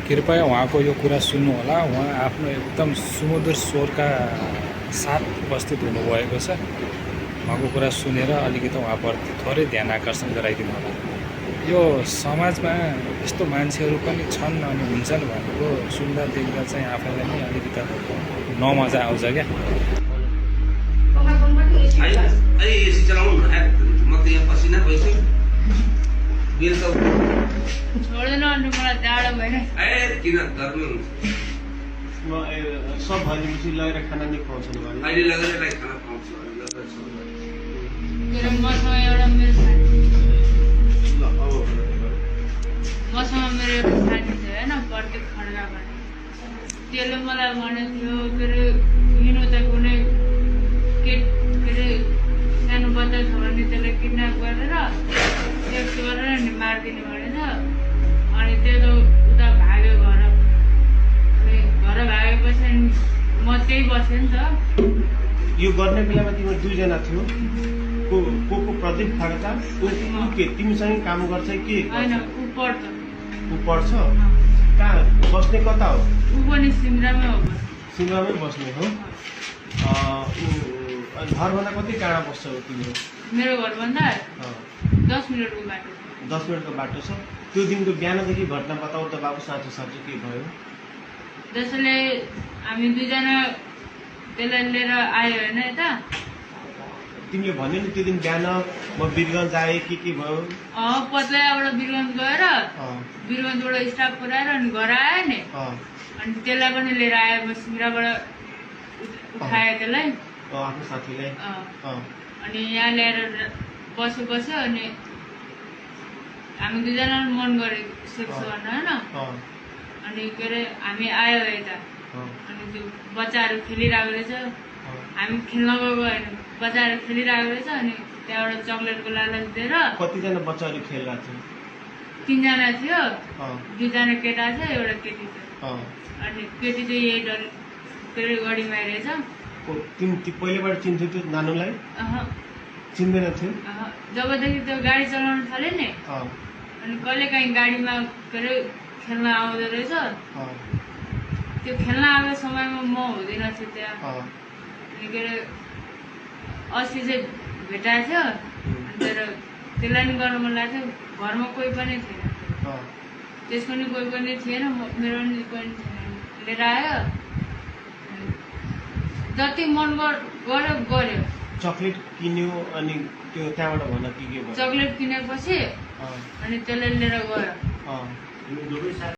कृपया उहाँको यो कुरा सुन्नुहोला। उहाँ आफ्नो एकदम सुमधुर स्वरका साथ उपस्थित हुनुभएको छ। उहाँको कुरा सुनेर अलिकति उहाँप्रति थोरै ध्यान आकर्षण गराइदिनु होला। यो समाजमा यस्तो मान्छेहरू पनि छन् अनि हुन्छन् भनेको सुन्दा देख्दा चाहिँ आफैलाई नै अलिकति नमजा आउँछ क्या। एसी चलाउनु म त यहाँ पसिना भइसक्यो। बेलुका छोड्दैन अनि मलाई जाडो भएन। किन गर्मी हुन्छ? सब भनेपछि लगेर खाना नि खुवाउँछ नि भने अहिले लगेर यसलाई खाना खुवाउँछु। मसँग एउटा मेरो साथी मसँग मेरो एउटा साथी थियो होइन, प्रत्येक खड्गा भने त्यसले मलाई भनेको थियो के अरे हिँड्नु त कुनै के अरे सानो बच्चा छ भने त्यसलाई किडन्याप गरेर सेक्स गरेर नि मारिदिने भनेछ। अनि त्यो त उता भाग्यो घर। अनि घर भागेपछि म त्यही बसेँ नि त। यो गर्ने बेलामा तिम्रो दुईजना थियो। को प्रदीप खड्का के तिमीसँग काम गर्छ कि होइन, ऊ पढ्छ। ऊ पढ्छ? कहाँ बस्ने कता हो? ऊ पनि सिमरामै हो। सिमरामै बस्ने हो। घरभन्दा कति टाढा बस्छ तिम्रो? मेरो घरभन्दा 10 मिनटको बाटो। 10 मिनटको बाटो छ। त्यो दिनको बिहानदेखि घटना बताऊ त बाबु, साँचो साँचो के भयो? जसले हामी दुईजना त्यसलाई लिएर आयो होइन यता। तिमीले भन्यो नि त्यो दिन बिहान म वीरगञ्ज आएँ के भयो? पत्लैयाबाट वीरगञ्ज गएर वीरगञ्जबाट स्टाफ पुऱ्याएर अनि घर आयो नि। अनि त्यसलाई पनि लिएर आयो। म सिमराबाट उठाएँ त्यसलाई, आफ्नो साथीलाई। अनि यहाँ ल्याएर बस्यो। अनि हामी दुईजना मन गऱ्यो सेक्स गर्न होइन। अनि के अरे हामी आयो यता। अनि त्यो बच्चाहरू खेलिरहेको रहेछ। हामी खेल्न गएको होइन, बच्चाहरू खेलिरहेको रहेछ। अनि त्यहाँबाट चक्लेटको लालच दिएर कतिजना बच्चाहरू खेलिरहेको थियो? 3 जना थियो। 2 जना केटा थियो, एउटा केटी थियो। अनि केटी चाहिँ यही डर के अरे गढीमा रहेछ। पहिलेबाट चिन्थ्यो त्यो नानुलाई? चिन्दैन थियो? जबदेखि त्यो गाडी चलाउन थाल्यो नि, अनि कहिले काहीँ गाडीमा के अरे खेल्न आउँदो रहेछ। त्यो खेल्न आएको समयमा म हुँदैन थियो त्यहाँ। अनि के अरे अस्ति चाहिँ भेटाएको थियो। तर त्यसलाई नि गर्न मन लाग्थ्यो। घरमा कोही पनि थिएन, त्यसको नि कोही पनि थिएन, मेरो नि कोही पनि थिएन। लिएर आयो, जति मन गर्यो। चक्लेट किन्यो अनि त्यो त्यहाँबाट भन के भयो? चक्लेट किनेपछि अनि त्यसलाई लिएर गयो।